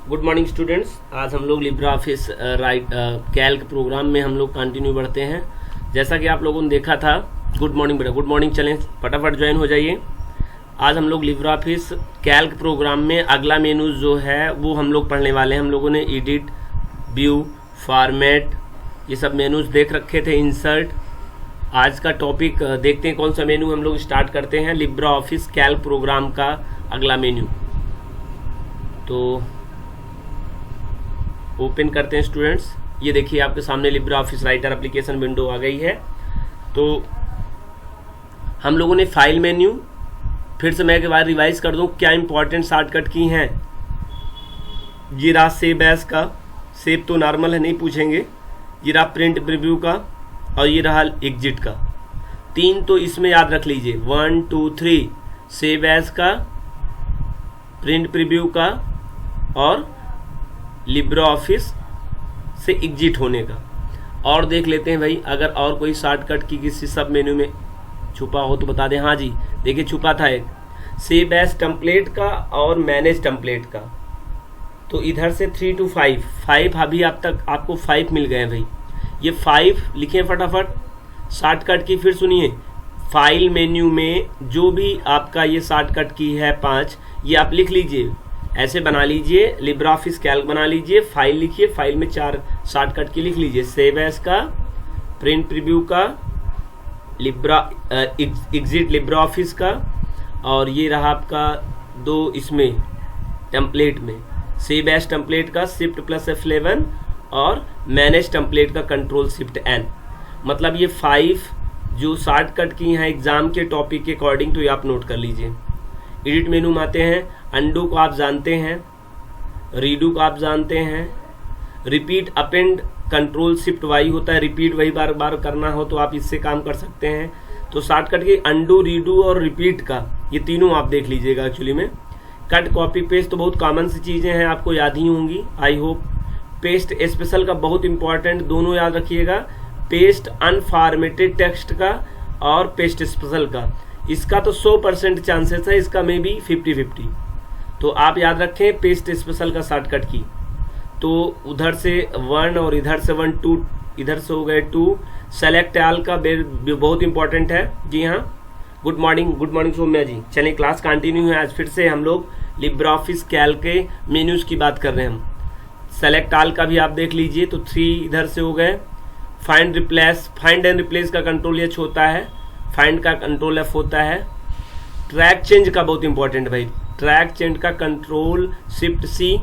Good morning students. आज हम लोग लिब्रा ऑफिस कैल्क प्रोग्राम में हम लोग कंटिन्यू बढ़ते हैं। जैसा कि आप लोगों ने देखा था, गुड मॉर्निंग बेटा, गुड मॉर्निंग, चलें फटाफट ज्वाइन हो जाइए। आज हम लोग लिब्रा ऑफिस कैल्क प्रोग्राम में अगला मेनू जो है वो हम लोग पढ़ने वाले हैं। हम लोगों ने एडिट, व्यू, फॉर्मेट, ये सब मेनूज देख रखे थे, इंसर्ट। आज का टॉपिक देखते हैं कौन सा मेनू हम लोग स्टार्ट करते हैं। लिब्रा ऑफिस कैल्क प्रोग्राम का अगला मेन्यू तो ओपन करते हैं स्टूडेंट्स। ये देखिए आपके सामने Libre Office Writer application window आ गई है। तो हम लोगों ने फाइल मेन्यू, फिर से मैं एक बार रिवाइज कर दूं क्या इंपॉर्टेंट शॉर्टकट की हैं। ये रहा सेव एज का, सेव तो नॉर्मल है नहीं पूछेंगे। ये रहा प्रिंट प्रीव्यू का और ये रहा एग्जिट का। तीन तो इसमें याद रख लीजिए, 1 2 3, सेव एज का, प्रिंट प्रीव्यू का और लिब्रा ऑफिस से एग्जिट होने का। और देख लेते हैं भाई, अगर और कोई शॉर्टकट की किसी सब मेन्यू में छुपा हो तो बता दें। हाँ जी, देखिए छुपा था एक, सेव एज टेम्पलेट का और मैनेज टेम्पलेट का। तो इधर से 3 to 5 अभी आप तक आपको 5 मिल गए भाई। ये 5 लिखें फटाफट शॉर्टकट की। फिर सुनिए, फाइल मेन्यू में जो भी आपका ये शॉर्टकट की है 5, ये आप लिख लीजिए, ऐसे बना लीजिए, लिब्रा ऑफिस कैल्क बना लीजिए, फाइल लिखिए, फाइल में 4 शॉर्टकट की लिख लीजिए, सेव एज का, प्रिंट प्रीव्यू का, लिब्रा एग्जिट लिब्रा ऑफिस का, और ये रहा आपका 2 इसमें टेम्पलेट में, सेव एज टेम्पलेट का Shift+F11 और मैनेज टेम्पलेट का Ctrl+Shift+N। मतलब ये 5 जो शॉर्टकट की हैं एग्जाम के टॉपिक के अकॉर्डिंग, तो ये आप नोट कर लीजिए। एडिट मेनू में आते हैं, अंडू को आप जानते हैं, रीडू को आप जानते हैं, रिपीट अपेंड Ctrl+Shift+Y होता है, रिपीट वही बार बार करना हो तो आप इससे काम कर सकते हैं। तो शॉर्टकट के अंडू, रीडू और रिपीट का, ये तीनों आप देख लीजिएगा। एक्चुअली में कट, कॉपी, पेस्ट तो बहुत कॉमन सी चीजें हैं, आपको याद ही होंगी आई होप। पेस्ट स्पेशल का बहुत इंपॉर्टेंट, दोनों याद रखिएगा, पेस्ट अनफॉर्मेटेड टेक्स्ट का और पेस्ट स्पेशल का। इसका तो 100% चांसेस है, इसका में भी 50-50। तो आप याद रखें पेस्ट स्पेशल का शॉर्टकट की। तो उधर से 1 और इधर से 1 2, इधर से हो गए 2। सेलेक्ट ऑल का बहुत इंपॉर्टेंट है। जी हाँ, गुड मॉर्निंग सौम्या जी। चलिए क्लास कंटिन्यू है। आज फिर से हम लोग लिब्रा ऑफिस कैल्क के मेन्यूज की बात कर रहे हैं हम। सेलेक्ट ऑल का भी आप देख लीजिए, तो 3 इधर से हो गए। फाइंड एंड रिप्लेस का Ctrl+H होता है, फाइंड का Ctrl+F होता है। ट्रैक चेंज का बहुत इंपॉर्टेंट भाई, ट्रैक चेंज का Ctrl+Shift+C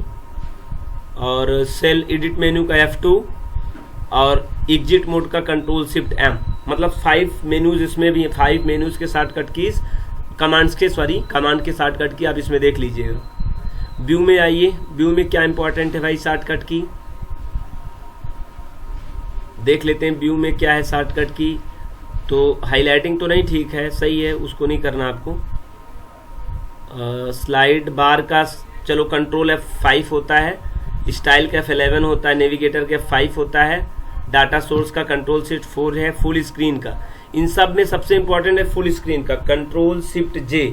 और सेल एडिट मेन्यू का F2 और एग्जिट मोड का Ctrl+Shift+M। मतलब 5 मेन्यूज इसमें भी, 5 मेन्यूज के शॉर्टकट की कमांड के शॉर्टकट की आप इसमें देख लीजिएगा। व्यू में आइए, व्यू में क्या इंपॉर्टेंट है भाई शॉर्टकट की, देख लेते हैं व्यू में क्या है शॉर्टकट की। तो हाईलाइटिंग तो नहीं ठीक है, सही है, उसको नहीं करना आपको। स्लाइड बार का चलो Ctrl+F5 होता है, स्टाइल का F11 होता है, नेविगेटर का F5 होता है, डाटा सोर्स का Ctrl+Shift+4 है, फुल स्क्रीन का। इन सब में सबसे इंपॉर्टेंट है फुल स्क्रीन का Ctrl+Shift+J।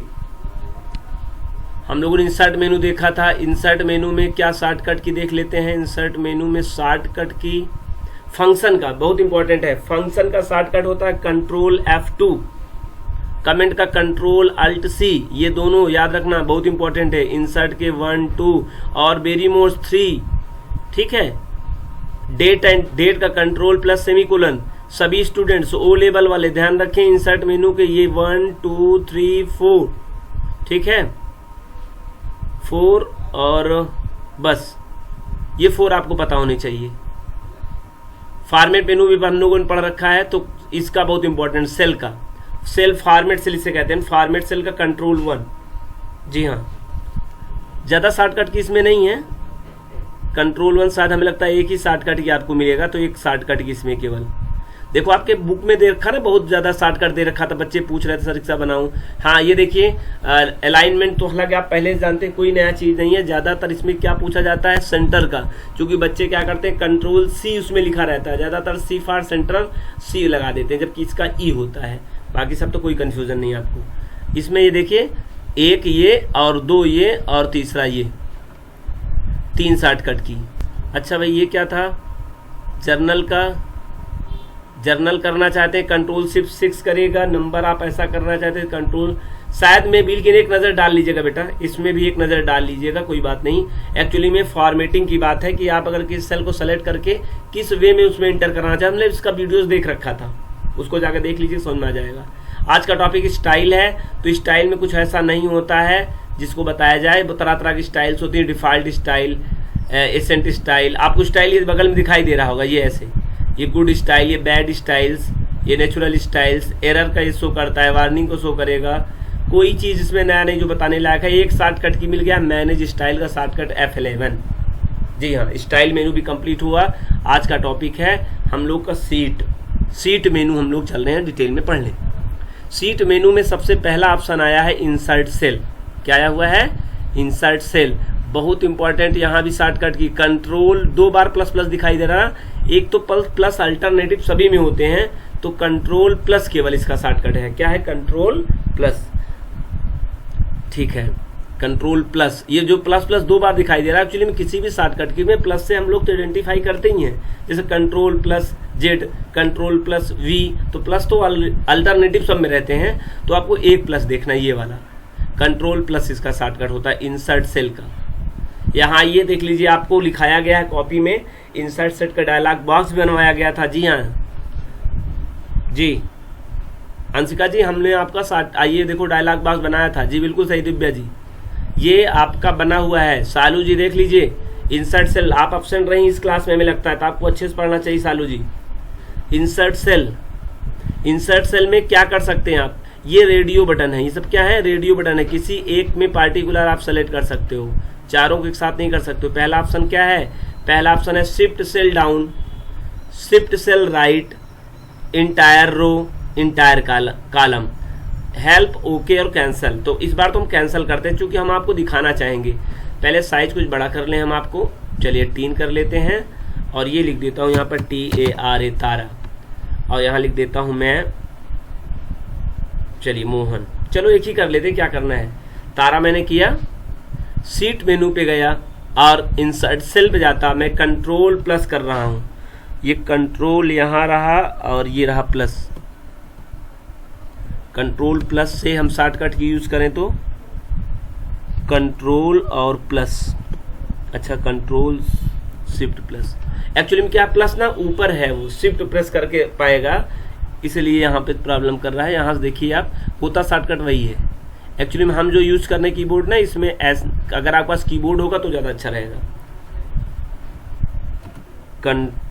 हम लोगों ने इंसर्ट मेनू देखा था, इंसर्ट मेनू में क्या शॉर्टकट की देख लेते हैं। इंसर्ट मेनू में शॉर्टकट की फंक्शन का बहुत इंपॉर्टेंट है, फंक्शन का शॉर्टकट होता है Ctrl+F2, कमेंट का Ctrl+Alt+C। ये दोनों याद रखना बहुत इंपॉर्टेंट है। इंसर्ट के 1 2 और वेरी मोस्ट 3, ठीक है। डेट का Ctrl+सेमीकोलन। सभी स्टूडेंट्स ओ लेवल वाले ध्यान रखें, इंसर्ट मेनू के ये 1 2 3 4, ठीक है, 4 और बस ये 4 आपको पता होने चाहिए। फॉर्मेट मेनू भी हम लोगों ने पढ़ रखा है, तो इसका बहुत इंपॉर्टेंट सेल का, सेल फॉर्मेट सेल इसे कहते हैं, फॉर्मेट सेल का Ctrl+1। जी हाँ, ज्यादा शॉर्टकट की इसमें नहीं है, Ctrl+1 शायद हमें लगता है एक ही शॉर्टकट की आपको मिलेगा, तो एक शॉर्टकट की इसमें केवल। देखो आपके बुक में दे रखा ना, बहुत ज्यादा शॉर्टकट दे रखा था, बच्चे पूछ रहे थे सर क्या बनाऊं। हाँ ये देखिए अलाइनमेंट, तो हालांकि आप पहले से जानते हैं कोई नया चीज नहीं है। ज्यादातर इसमें क्या पूछा जाता है, सेंटर का, क्योंकि बच्चे क्या करते हैं Ctrl+C उसमें लिखा रहता है, ज्यादातर C फॉर सेंटर C लगा देते हैं, जबकि इसका E होता है। बाकी सब तो कोई कंफ्यूजन नहीं है आपको। इसमें ये देखिए, एक ये और दो ये और तीसरा ये, 3 शॉर्टकट की। अच्छा भाई ये क्या था, जर्नल करना चाहते हैं कंट्रोल शिफ्ट 6 करेगा, नंबर आप ऐसा करना चाहते हैं कंट्रोल, शायद में भी, लेकिन एक नज़र डाल लीजिएगा बेटा, इसमें भी एक नज़र डाल लीजिएगा, कोई बात नहीं। एक्चुअली में फॉर्मेटिंग की बात है कि आप अगर किस सेल को सेलेक्ट करके किस वे में उसमें इंटर करना चाहते, हमने इसका वीडियोस देख रखा था, उसको जाकर देख लीजिए, समझ में आ जाएगा। आज का टॉपिक स्टाइल है, तो स्टाइल में कुछ ऐसा नहीं होता है जिसको बताया जाए, तरह तरह की स्टाइल्स होती है, डिफॉल्ट स्टाइल, एसेंट स्टाइल। आपको स्टाइल ये बगल में दिखाई दे रहा होगा, ये ऐसे, ये गुड स्टाइल, ये बैड स्टाइल्स, ये नेचुरल स्टाइल्स, एरर का ये शो करता है, वार्निंग को शो करेगा। कोई चीज़ इसमें नया नहीं जो बताने लायक है। एक शॉर्टकट की मिल गया, मैनेज स्टाइल का शॉर्टकट F11। जी हाँ, स्टाइल मेनू भी कंप्लीट हुआ। आज का टॉपिक है हम लोग का सीट मेनू, हम लोग चल रहे हैं डिटेल में पढ़ लें। सीट मेनू में सबसे पहला ऑप्शन आया है इंसर्ट सेल। क्या आया हुआ है? Insert cell. बहुत इंपॉर्टेंट, यहाँ भी शॉर्टकट की कंट्रोल 2 बार प्लस प्लस दिखाई दे रहा, एक तो प्लस अल्टरनेटिव सभी में होते हैं, तो कंट्रोल प्लस केवल इसका शॉर्टकट है। क्या है? कंट्रोल प्लस, ठीक है, कंट्रोल प्लस। ये जो प्लस प्लस 2 बार दिखाई दे रहा है, एक्चुअली में किसी भी शॉर्टकट की में प्लस से हम लोग तो आइडेंटिफाई करते ही हैं, जैसे control plus Z, control plus V, तो प्लस तो अल्टरनेटिव सब में रहते हैं, तो आपको एक प्लस देखना है, ये वाला कंट्रोल प्लस इसका शॉर्टकट होता है इंसर्ट सेल का। यहाँ ये देख लीजिए, आपको लिखाया गया है कॉपी में, इंसर्ट सेट का डायलॉग बॉक्स बनवाया गया था। जी हाँ जी अंशिका जी, हमने आपका आइए देखो डायलॉग बॉक्स बनाया था। जी बिल्कुल सही दिव्या जी, ये आपका बना हुआ है। सालू जी देख लीजिए, इंसर्ट सेल, आप एब्सेंट रही इस क्लास में हमें लगता है, तो आपको अच्छे से पढ़ना चाहिए सालू जी। इंसर्ट सेल, इंसर्ट सेल में क्या कर सकते हैं आप, ये रेडियो बटन है, ये सब क्या है? रेडियो बटन है। किसी एक में पार्टिकुलर आप सेलेक्ट कर सकते हो, चारों को एक साथ नहीं कर सकते हो। पहला ऑप्शन क्या है? पहला ऑप्शन है shift cell down, shift cell right, entire row, entire column, help, okay और कैंसल। तो इस बार तो हम कैंसल करते हैं, क्योंकि हम आपको दिखाना चाहेंगे। पहले साइज कुछ बड़ा कर लें हम आपको, चलिए 3 कर लेते हैं, और ये लिख देता हूँ यहाँ पर TARA तारा, और यहाँ लिख देता हूँ मैं, चलिए मोहन। चलो एक ही कर लेते, क्या करना है। तारा मैंने किया, सीट मेनू पे गया और इंसर्ट सेल पे जाता, मैं कंट्रोल प्लस कर रहा हूँ, ये कंट्रोल यहाँ रहा और ये रहा प्लस। कंट्रोल प्लस से हम शॉर्टकट की यूज करें तो कंट्रोल और प्लस, अच्छा कंट्रोल शिफ्ट प्लस। एक्चुअली में क्या प्लस ना ऊपर है, वो शिफ्ट प्रेस करके पाएगा, इसलिए यहाँ पे प्रॉब्लम कर रहा है। यहाँ से देखिए आप, होता शॉर्टकट वही है। एक्चुअली में हम जो यूज करने कीबोर्ड ना, इसमें अगर आपके पास कीबोर्ड होगा तो ज़्यादा अच्छा रहेगा। कंट्रोल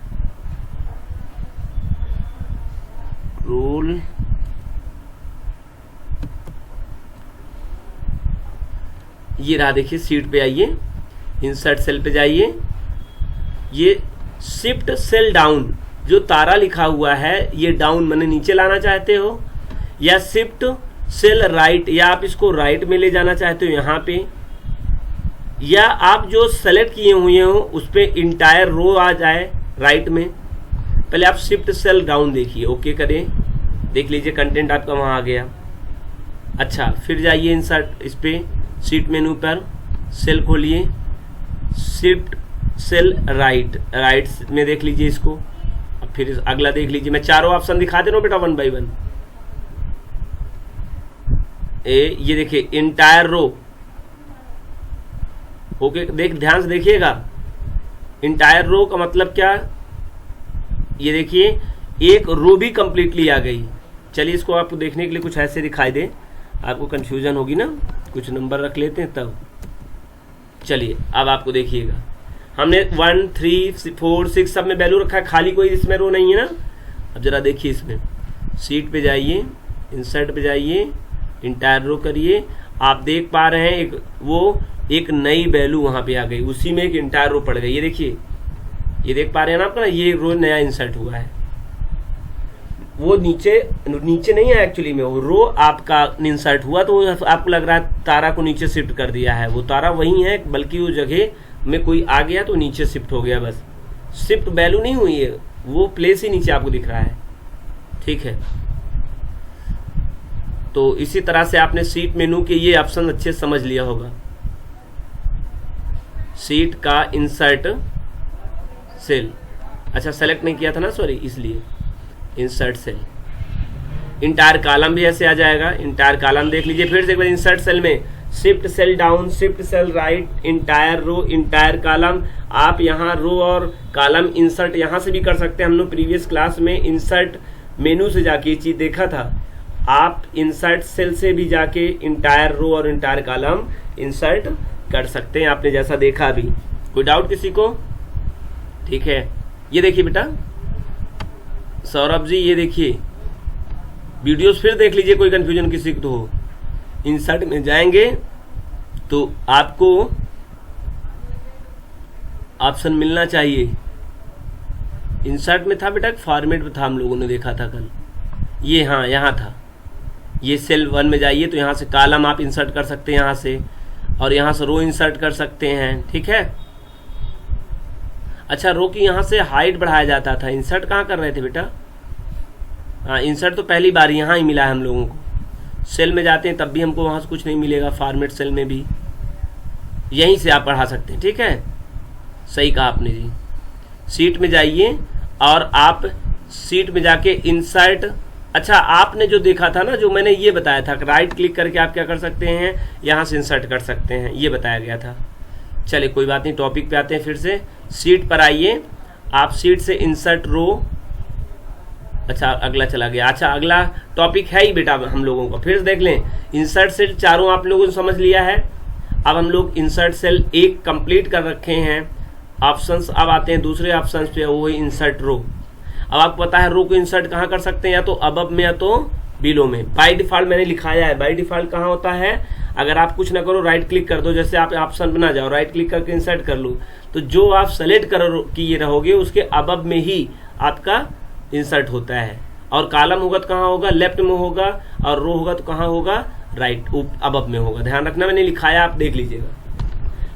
ये रहा, देखिए सीट पे आइए, इंसर्ट सेल पे जाइए, ये शिफ्ट सेल डाउन जो तारा लिखा हुआ है, ये डाउन मैंने नीचे लाना चाहते हो, या शिफ्ट सेल राइट, या आप इसको राइट में ले जाना चाहते हो यहाँ पे, या आप जो सेलेक्ट किए हुए हो उस पे इंटायर रो आ जाए राइट में। पहले आप शिफ्ट सेल डाउन देखिए, ओके करें, देख लीजिए कंटेंट आपका वहाँ आ गया। अच्छा फिर जाइए इंसर्ट, इस पे सीट मेनू पर सेल खोलिए, शिफ्ट सेल राइट, राइट में देख लीजिए इसको। अब फिर अगला देख लीजिए, मैं चारों ऑप्शन दिखा दे रहा हूँ बेटा 1 बाय 1। ये देखिए इंटायर रो, ओके, ध्यान से देखिएगा, इंटायर रो का मतलब क्या, ये देखिए एक रो भी कंप्लीटली आ गई। चलिए इसको आपको देखने के लिए कुछ ऐसे दिखाई दे, आपको कंफ्यूजन होगी ना, कुछ नंबर रख लेते हैं तब। चलिए अब आपको देखिएगा, हमने 1 3 4 6 सब में वैल्यू रखा है, खाली कोई इसमें रो नहीं है ना। अब जरा देखिए इसमें, सीट पे जाइए, इंसर्ट पे जाइए, इंटायर रो करिए, आप देख पा रहे हैं एक नई वैल्यू वहां पे आ गई, उसी में एक इंटायर रो पड़ गई। ये देखिए, ये देख पा रहे हैं ना आपका, ये रो नया इंसर्ट हुआ है। वो नीचे नहीं है एक्चुअली में, वो रो आपका इंसर्ट हुआ तो आपको लग रहा है तारा को नीचे शिफ्ट कर दिया है, वो तारा वही है, बल्कि वो जगह में कोई आ गया तो नीचे शिफ्ट हो गया, बस शिफ्ट वैल्यू नहीं हुई है, वो प्लेस ही नीचे आपको दिख रहा है। ठीक है, तो इसी तरह से आपने सीट मेनू के ये ऑप्शन अच्छे से समझ लिया होगा। शीट का इंसर्ट सेल, अच्छा सेलेक्ट नहीं किया था ना, सॉरी, इसलिए इंसर्ट सेल। इंटायर कॉलम भी ऐसे आ जाएगा, इंटायर कॉलम देख लीजिए फिर से एक बार। इंसर्ट सेल में shift cell down, shift cell right, entire row, entire column. आप यहाँ रो और कॉलम इंसर्ट यहाँ से भी कर सकते हैं। हम लोग प्रीवियस क्लास में इंसर्ट मेनू से जाके ये चीज देखा था। आप इंसर्ट सेल से भी जाके इंटायर रो और इंटायर कॉलम इंसर्ट कर सकते हैं, आपने जैसा देखा अभी। कोई डाउट किसी को? ठीक है, ये देखिए बेटा सौरभ जी, ये देखिए वीडियोस फिर देख लीजिए, कोई कंफ्यूजन किसी को हो। इंसर्ट में जाएंगे तो आपको ऑप्शन मिलना चाहिए। इंसर्ट में था बेटा, फॉर्मेट में था, हम लोगों ने देखा था कल ये, हाँ यहाँ था। ये सेल 1 में जाइए तो यहाँ से कॉलम आप इंसर्ट कर सकते हैं यहाँ से, और यहाँ से रो इंसर्ट कर सकते हैं। ठीक है, अच्छा रो की यहाँ से हाइट बढ़ाया जाता था। इंसर्ट कहाँ कर रहे थे बेटा? हाँ, इंसर्ट तो पहली बार यहाँ ही मिला है हम लोगों को। सेल में जाते हैं तब भी हमको वहाँ से कुछ नहीं मिलेगा, फॉर्मेट सेल में भी यहीं से आप बढ़ा सकते हैं। ठीक है, सही कहा आपने जी। शीट में जाइए और आप शीट में जाके इंसर्ट, अच्छा आपने जो देखा था ना, जो मैंने ये बताया था, राइट क्लिक करके आप क्या कर सकते हैं, यहाँ से इंसर्ट कर सकते हैं, ये बताया गया था। चलिए कोई बात नहीं, टॉपिक पे आते हैं फिर से। शीट पर आइए, आप शीट से इंसर्ट रो, अच्छा अगला चला गया। अच्छा अगला टॉपिक है ही बेटा हम लोगों को, फिर देख लें। इंसर्ट सेल चारों आप लोगों ने समझ लिया है। अब हम लोग इंसर्ट सेल 1 कंप्लीट कर रखे हैं। ऑप्शंस अब आते हैं दूसरे ऑप्शंस पे, वो है इंसर्ट रो। अब आपको पता है रो को इंसर्ट कहाँ कर सकते हैं, या तो अबव में या तो बिलो में। बाय डिफॉल्ट मैंने लिखाया है, बाय डिफॉल्ट कहाँ होता है, अगर आप कुछ ना करो राइट क्लिक कर दो, जैसे आप ऑप्शन बना जाओ, राइट क्लिक करके इंसर्ट कर लो, तो जो आप सेलेक्ट कर किए रहोगे उसके अबव में ही आपका इंसर्ट होता है। और कॉलम होगा तो कहाँ होगा, लेफ्ट में होगा, और रो होगा तो कहाँ होगा, राइट अबव में होगा। ध्यान रखना, मैंने लिखाया, आप देख लीजिएगा।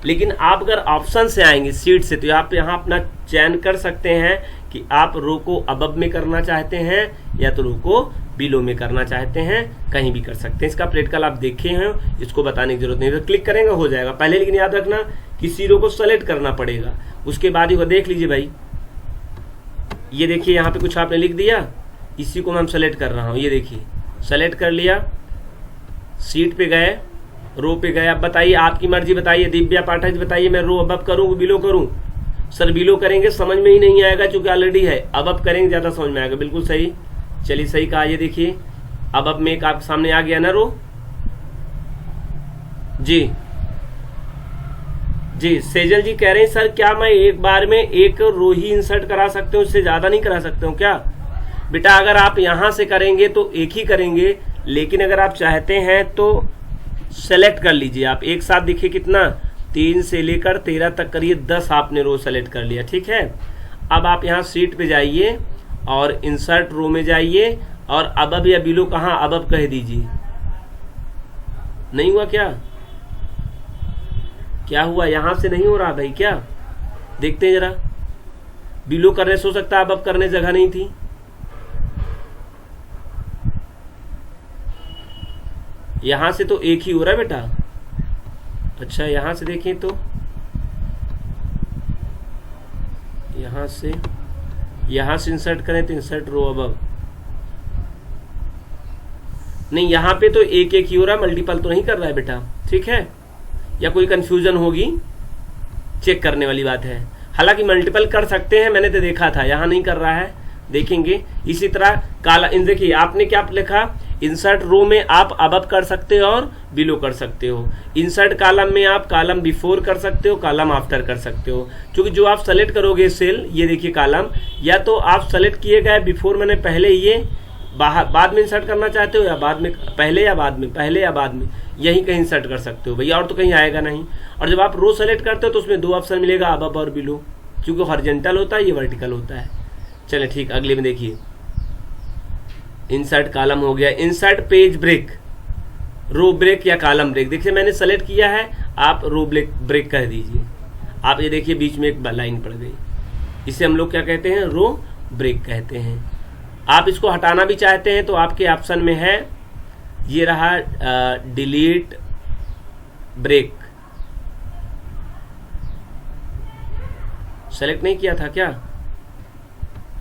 लेकिन आप अगर ऑप्शन से आएंगे शीट से, तो आप यहाँ अपना चयन कर सकते हैं कि आप रो को अबव में करना चाहते हैं या तो रो को बिलो में करना चाहते हैं, कहीं भी कर सकते हैं। इसका प्रैक्टिकल आप देखे हैं, इसको बताने की जरूरत नहीं, तो क्लिक करेंगे हो जाएगा पहले। लेकिन याद रखना किसी रो को सेलेक्ट करना पड़ेगा, उसके बाद ही वो देख लीजिए भाई। ये देखिए यहाँ पे कुछ आपने लिख दिया, इसी को मैं सेलेक्ट कर रहा हूँ। ये देखिए सेलेक्ट कर लिया, शीट पे गए, रो पे गए। अब बताइए, आपकी मर्जी बताइए। दिव्या पाठक जी बताइए, मैं रो अबव करूँ बिलो करूँ? सर बिलो करेंगे समझ में ही नहीं आएगा, क्योंकि ऑलरेडी है। अबव करेंगे ज्यादा समझ में आएगा। बिल्कुल सही, चलिए सही कहा। ये देखिए अबव में एक आपके सामने आ गया ना रो जी। जी सेजल जी कह रहे हैं सर क्या मैं एक बार में एक रो ही इंसर्ट करा सकते हूँ, उससे ज्यादा नहीं करा सकते हूँ क्या? बेटा अगर आप यहां से करेंगे तो एक ही करेंगे, लेकिन अगर आप चाहते हैं तो सेलेक्ट कर लीजिए। आप एक साथ देखिए कितना, 3 से लेकर 13 तक करिए, 10 आपने रो सेलेक्ट कर लिया। ठीक है, अब आप यहाँ शीट पे जाइए और इंसर्ट रो में जाइए, और अबव या बिलो कहाँ, अबव कह दीजिए। नहीं हुआ क्या? क्या हुआ? यहां से नहीं हो रहा भाई क्या? देखते हैं जरा। बिलो करने से हो सकता है, अबव करने जगह नहीं थी। यहां से तो एक ही हो रहा है बेटा। अच्छा यहां से देखें तो, यहां से इंसर्ट करें तो इंसर्ट रो अबव, नहीं यहां पे तो एक एक ही हो रहा है, मल्टीपल तो नहीं कर रहा है बेटा। ठीक है, या कोई कंफ्यूजन होगी, चेक करने वाली बात है। हालांकि मल्टीपल कर सकते हैं, मैंने तो देखा था, यहां नहीं कर रहा है, देखेंगे। इसी तरह काला, देखिए आपने क्या लिखा, इंसर्ट रो में आप अबव कर सकते हो और बिलो कर सकते हो। इंसर्ट कॉलम में आप कॉलम बिफोर कर सकते हो, कॉलम आफ्टर कर सकते हो। क्योंकि जो आप सेलेक्ट करोगे सेल, ये देखिए कॉलम, या तो आप सेलेक्ट किए गए बिफोर, मैंने पहले ये बाद में इंसर्ट करना चाहते हो, या बाद में, पहले या बाद में, पहले या बाद में, यहीं कहीं इंसर्ट कर सकते हो भैया, और तो कहीं आएगा नहीं। और जब आप रो सेलेक्ट करते हो तो उसमें 2 ऑप्शन मिलेगा, अबव और बिलो, क्योंकि हॉरिजॉन्टल होता है, ये वर्टिकल होता है। चलिए ठीक, अगले में देखिए इंसर्ट कॉलम हो गया। इंसर्ट पेज ब्रेक, रो ब्रेक या कॉलम ब्रेक। देखिए मैंने सेलेक्ट किया है, आप रो ब्रेक कह दीजिए। आप ये देखिए बीच में एक लाइन पड़ गई, इसे हम लोग क्या कहते हैं, रो ब्रेक कहते हैं। आप इसको हटाना भी चाहते हैं तो आपके ऑप्शन में है, ये रहा डिलीट ब्रेक, सेलेक्ट नहीं किया था क्या?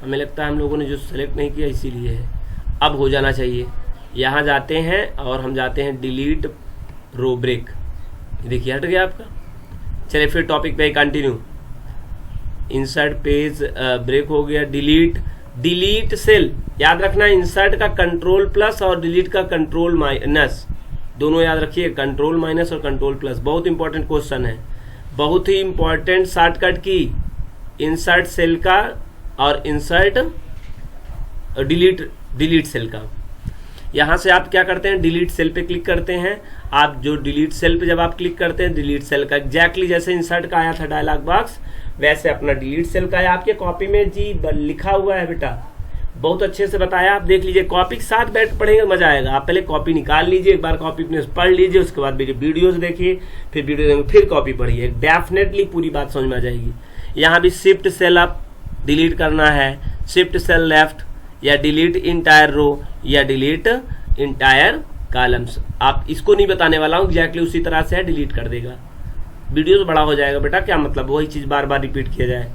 हमें लगता है हम लोगों ने जो सेलेक्ट नहीं किया इसीलिए है। अब हो जाना चाहिए। यहाँ जाते हैं और हम जाते हैं डिलीट रो ब्रेक, देखिए हट गया आपका। चलिए फिर टॉपिक पे कंटिन्यू। इंसर्ट पेज ब्रेक हो गया। डिलीट सेल, याद रखना इंसर्ट का कंट्रोल प्लस और डिलीट का कंट्रोल माइनस, दोनों याद रखिए, कंट्रोल माइनस और कंट्रोल प्लस। बहुत इंपॉर्टेंट क्वेश्चन है, बहुत ही इंपॉर्टेंट शॉर्टकट की। इंसर्ट सेल का और इंसर्ट डिलीट सेल का। यहां से आप क्या करते हैं, डिलीट सेल पे क्लिक करते हैं। आप जो डिलीट सेल पे जब आप क्लिक करते हैं, डिलीट सेल का एग्जैक्टली जैसे इंसर्ट का आया था डायलॉग बॉक्स, वैसे अपना डिलीट सेल का है। आपके कॉपी में जी लिखा हुआ है बेटा, बहुत अच्छे से बताया, आप देख लीजिए। कॉपी के साथ बैठ पढ़ेंगे मजा आएगा। आप पहले कॉपी निकाल लीजिए, एक बार कॉपी अपने पढ़ लीजिए, उसके बाद मेरी वीडियोस देखिए, फिर वीडियो फिर कॉपी पढ़िए, डेफिनेटली पूरी बात समझ में आ जाएगी। यहाँ भी शिफ्ट सेल अप डिलीट करना है, शिफ्ट सेल लेफ्ट, या डिलीट इंटायर रो, या डिलीट इंटायर कॉलम्स। आप इसको नहीं बताने वाला हूँ, एग्जैक्टली उसी तरह से है, डिलीट कर देगा। वीडियो तो बड़ा हो जाएगा बेटा, क्या मतलब वही चीज बार बार रिपीट किया जाए।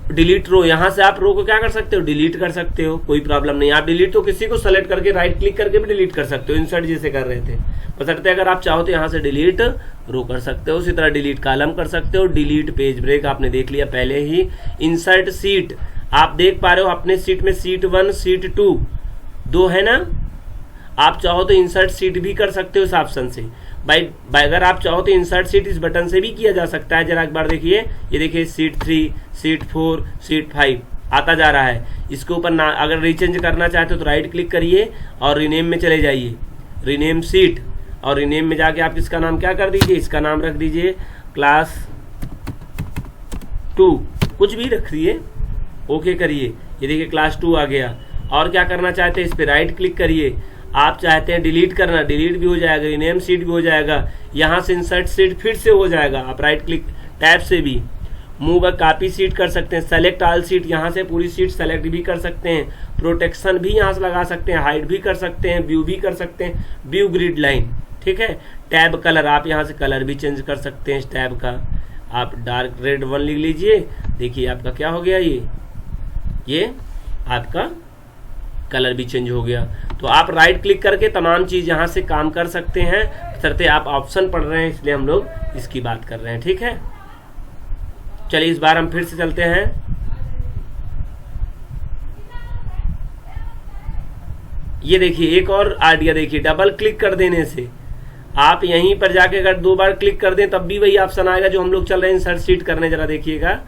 डिलीट रो, यहाँ से आप रो को क्या कर सकते हो, डिलीट कर सकते हो, कोई प्रॉब्लम नहीं। आप डिलीट तो किसी को सेलेक्ट करके राइट क्लिक करके भी डिलीट कर सकते हो, इंसर्ट जैसे कर रहे थे। बशर्ते अगर आप चाहो तो यहाँ से डिलीट रो कर सकते हो, उसी तरह डिलीट कॉलम कर सकते हो। डिलीट पेज ब्रेक आपने देख लिया पहले ही। इंसर्ट सीट, आप देख पा रहे हो अपने सीट में सीट 1 सीट 2 दो है ना। आप चाहो तो इंसर्ट सीट भी कर सकते हो इस ऑप्शन से। भाई अगर आप चाहो तो इंसर्ट सीट इस बटन से भी किया जा सकता है। जरा एक बार देखिए, ये देखिए सीट 3 सीट 4 सीट 5 आता जा रहा है। इसके ऊपर ना अगर रीचेंज करना चाहते हो तो राइट क्लिक करिए और रीनेम में चले जाइए, रीनेम सीट, और रीनेम में जाके आप इसका नाम क्या कर दीजिए, इसका नाम रख दीजिए क्लास 2, कुछ भी रख दिए, ओके करिए। ये देखिए क्लास 2 आ गया। और क्या करना चाहते हैं, इस पे राइट क्लिक करिए। आप चाहते हैं डिलीट करना, डिलीट भी हो जाएगा, रीनेम सीट भी हो जाएगा, यहाँ से इंसर्ट सीट फिर से हो जाएगा। आप राइट क्लिक टैब से भी मूव कॉपी सीट कर सकते हैं, सेलेक्ट ऑल सीट, यहाँ से पूरी सीट सेलेक्ट भी कर सकते हैं, प्रोटेक्शन भी यहाँ से लगा सकते हैं, हाइड भी कर सकते हैं, व्यू भी कर सकते हैं, व्यू ग्रिड लाइन, ठीक है। टैब कलर, आप यहाँ से कलर भी चेंज कर सकते हैं इस टैब का। आप डार्क रेड 1 लिख लीजिए, देखिए आपका क्या हो गया, ये आपका कलर भी चेंज हो गया। तो आप राइट क्लिक करके तमाम चीज यहां से काम कर सकते हैं, बशर्ते आप ऑप्शन पढ़ रहे हैं, इसलिए हम लोग इसकी बात कर रहे हैं, ठीक है। चलिए इस बार हम फिर से चलते हैं। ये देखिए एक और आइडिया देखिए, डबल क्लिक कर देने से आप यहीं पर जाके अगर 2 बार क्लिक कर दें तब भी वही ऑप्शन आएगा जो हम लोग चल रहे हैं इंसर्ट सीट करने। जरा देखिएगा,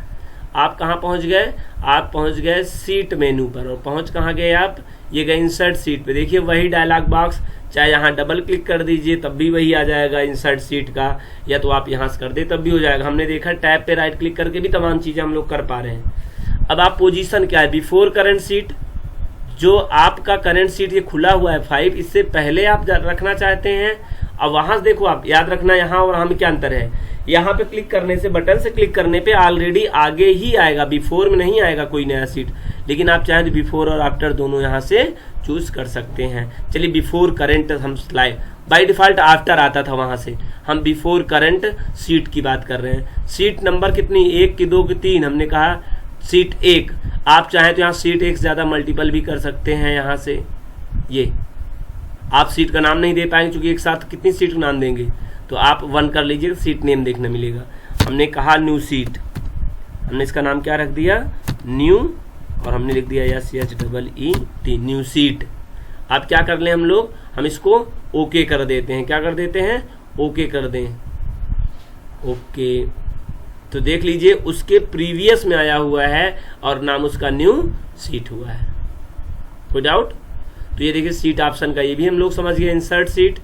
आप कहाँ पहुंच गए, आप पहुंच गए सीट मेनू पर, और पहुंच कहाँ गए आप, ये गए इंसर्ट सीट पे। देखिए वही डायलॉग बॉक्स, चाहे यहाँ डबल क्लिक कर दीजिए तब भी वही आ जाएगा इंसर्ट सीट का, या तो आप यहाँ से कर दे तब भी हो जाएगा। हमने देखा टैब पे राइट क्लिक करके भी तमाम चीजें हम लोग कर पा रहे हैं। अब आप पोजीशन क्या है, बिफोर करंट सीट, जो आपका करंट सीट ये खुला हुआ है 5, इससे पहले आप रखना चाहते हैं। अब वहां से देखो, आप याद रखना यहाँ और यहाँ में क्या अंतर है। यहाँ पे क्लिक करने से, बटन से क्लिक करने पे ऑलरेडी आगे ही आएगा, बिफोर में नहीं आएगा कोई नया सीट। लेकिन आप चाहें तो बिफोर और आफ्टर दोनों यहाँ से चूज कर सकते हैं। चलिए बिफोर करंट हम स्लाइड, बाय डिफॉल्ट आफ्टर आता था, वहां से हम बिफोर करंट सीट की बात कर रहे हैं। सीट नंबर कितनी, 1 की 2 की 3, हमने कहा सीट 1। आप चाहें तो यहाँ सीट 1 से ज्यादा मल्टीपल भी कर सकते हैं। यहाँ से ये आप सीट का नाम नहीं दे पाएंगे क्योंकि एक साथ कितनी सीट का नाम देंगे, तो आप 1 कर लीजिए, सीट नेम देखने मिलेगा। हमने कहा न्यू सीट, हमने इसका नाम क्या रख दिया, न्यू, और हमने लिख दिया SHEET, न्यू सीट। अब क्या कर लें हम लोग, हम इसको ओके कर देते हैं। क्या कर देते हैं, ओके कर दें, ओके। तो देख लीजिए उसके प्रीवियस में आया हुआ है और नाम उसका न्यू सीट हुआ है। कोई डाउट? तो ये देखिए सीट ऑप्शन का ये भी हम लोग समझ गए, इंसर्ट सीट।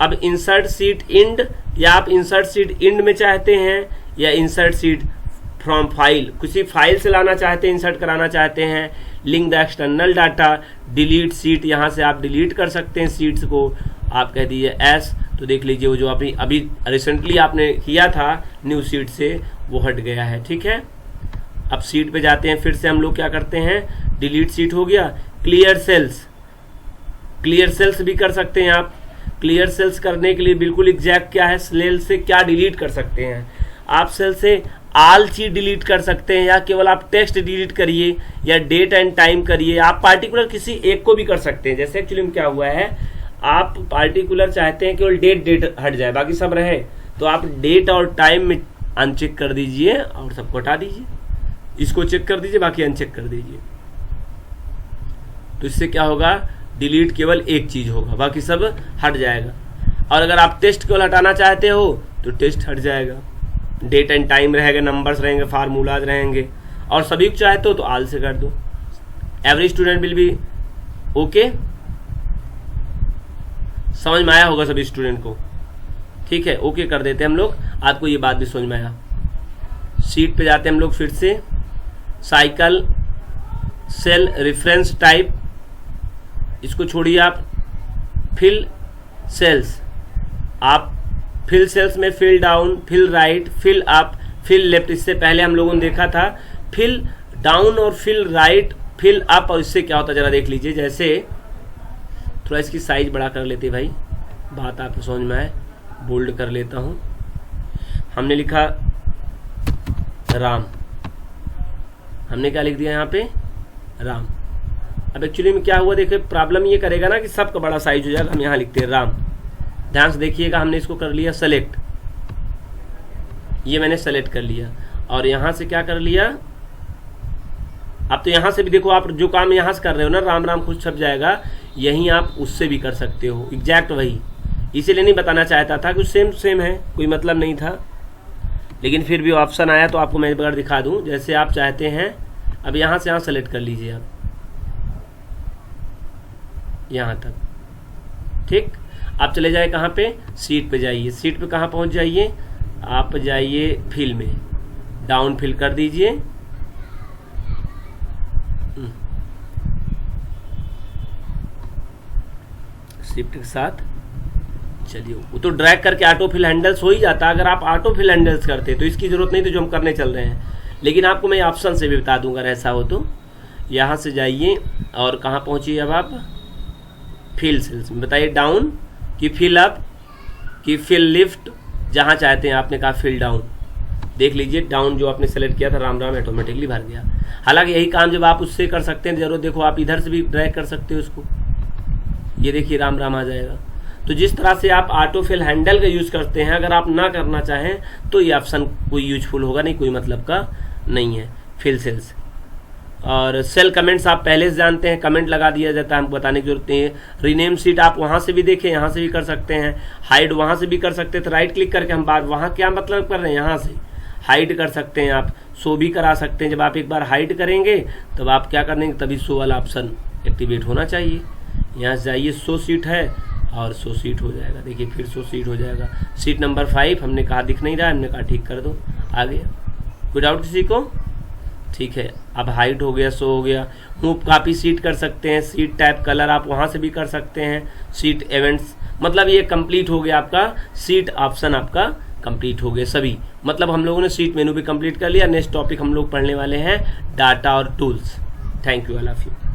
अब इंसर्ट सीट इंड, या आप इंसर्ट सीट इंड में चाहते हैं, या इंसर्ट सीट फ्रॉम फाइल, किसी फाइल से लाना चाहते हैं, इंसर्ट कराना चाहते हैं। Link the external data, delete seat, यहाँ से आप डिलीट कर सकते हैं सीट्स को। आप कह दीजिए एस, तो देख लीजिए वो जो अभी रिसेंटली आपने किया था न्यू सीट से, वो हट गया है, ठीक है। अब सीट पे जाते हैं, फिर से हम लोग क्या करते हैं, डिलीट सीट हो गया। क्लियर सेल्स, क्लियर सेल्स भी कर सकते हैं आप। क्लियर सेल्स करने के लिए बिल्कुल एग्जैक्ट क्या है, सेल से क्या डिलीट कर सकते हैं आप, सेल से ऑल चीज डिलीट कर सकते हैं, या केवल आप टेक्स्ट डिलीट करिए, या डेट एंड टाइम करिए। आप पार्टिकुलर किसी एक को भी कर सकते हैं। जैसे एक्चुअली में क्या हुआ है, आप पार्टिकुलर चाहते हैं केवल डेट हट जाए, बाकी सब रहे, तो आप डेट और टाइम में अनचेक कर दीजिए और सबको हटा दीजिए। इसको चेक कर दीजिए, बाकी अनचेक कर दीजिए। तो इससे क्या होगा, डिलीट केवल एक चीज होगा, बाकी सब हट जाएगा। और अगर आप टेस्ट केवल हटाना चाहते हो तो टेस्ट हट जाएगा, डेट एंड टाइम रहेगा, नंबर्स रहेंगे, फार्मूलाज रहेंगे। और सभी चाहते हो तो ऑल से कर दो। Every student will be okay. समझ में आया होगा सभी स्टूडेंट को, ठीक है। ओके कर देते हैं हम लोग। आपको ये बात भी समझ में आया। शीट पे जाते हैं हम लोग फिर से। साइकिल, सेल, रेफरेंस टाइप, इसको छोड़िए आप। फिल सेल्स, आप फिल सेल्स में fill down, fill right, fill up, fill left, इससे पहले हम लोगों ने देखा था। फिल डाउन और फिल राइट, फिल अप, और इससे क्या होता है जरा देख लीजिए। जैसे थोड़ा इसकी साइज बड़ा कर लेते भाई, बात आपको समझ में आए। बोल्ड कर लेता हूं। हमने लिखा राम, हमने क्या लिख दिया यहाँ पे, राम। अब एक्चुअली में क्या हुआ, देखिए प्रॉब्लम ये करेगा ना कि सबका बड़ा साइज हो जाएगा। हम यहाँ लिखते हैं राम। ध्यान से देखिएगा, हमने इसको कर लिया सेलेक्ट, ये मैंने सेलेक्ट कर लिया। और यहां से क्या कर लिया, अब तो यहां से भी देखो, आप जो काम यहां से कर रहे हो ना, राम राम खुद छप जाएगा, यहीं आप उससे भी कर सकते हो, एग्जैक्ट वही। इसीलिए नहीं बताना चाहता था कि सेम सेम है, कोई मतलब नहीं था, लेकिन फिर भी ऑप्शन आया तो आपको मैं एक बार दिखा दूं। जैसे आप चाहते हैं, अब यहां से यहां सेलेक्ट कर लीजिए आप, यहां तक, ठीक। आप चले जाए कहां पे, सीट पे जाइए। सीट पे कहां पहुंच जाइए, आप जाइए फिल में, डाउन फिल कर दीजिए। शिफ्ट के साथ चलिए, वो तो ड्रैग करके ऑटो फिल हैंडल्स हो ही जाता। अगर आप ऑटो फिल हैंडल्स करते तो इसकी जरूरत नहीं थी जो हम करने चल रहे हैं, लेकिन आपको मैं ऑप्शन से भी बता दूंगा ऐसा हो तो। यहां से जाइए और कहां पहुंचिए अब आप, फिल सेल्स में। बताइए डाउन कि फिल अप कि फिल लिफ्ट, जहां चाहते हैं। आपने कहा फिल डाउन, देख लीजिए डाउन जो आपने सेलेक्ट किया था राम राम ऑटोमेटिकली भर गया। हालांकि यही काम जब आप उससे कर सकते हैं, जरूर देखो आप इधर से भी ड्रैग कर सकते हो उसको, ये देखिए राम राम आ जाएगा। तो जिस तरह से आप ऑटो फिल हैंडल का यूज करते हैं, अगर आप ना करना चाहें तो ये ऑप्शन कोई यूजफुल होगा नहीं, कोई मतलब का नहीं है। फिल सेल्स और सेल कमेंट्स आप पहले से जानते हैं, कमेंट लगा दिया जाता है, हमको बताने की जरूरत नहीं है। रीनेम सीट आप वहां से भी देखें, यहाँ से भी कर सकते हैं। हाइड वहां से भी कर सकते हैं, तो राइट क्लिक करके हम बात वहां क्या मतलब कर रहे हैं, यहाँ से हाइड कर सकते हैं। आप शो भी करा सकते हैं। जब आप एक बार हाइड करेंगे तब आप क्या करेंगे, तभी शो वाला ऑप्शन एक्टिवेट होना चाहिए। यहाँ से जाइए, शो सीट है और शो सीट हो जाएगा। देखिए फिर शो सीट हो जाएगा। सीट नंबर 5 हमने कहा दिख नहीं रहा है, हमने कहा ठीक कर दो, आ गया। कोई डाउट किसी को, ठीक है। अब हाइड हो गया, शो हो गया। मूव कॉपी सीट कर सकते हैं। सीट टाइप कलर आप वहां से भी कर सकते हैं। सीट इवेंट्स, मतलब ये कंप्लीट हो गया आपका सीट ऑप्शन, आपका कंप्लीट हो गए सभी। मतलब हम लोगों ने सीट मेनू भी कंप्लीट कर लिया। नेक्स्ट टॉपिक हम लोग पढ़ने वाले हैं डाटा और tools. Thank you all of you.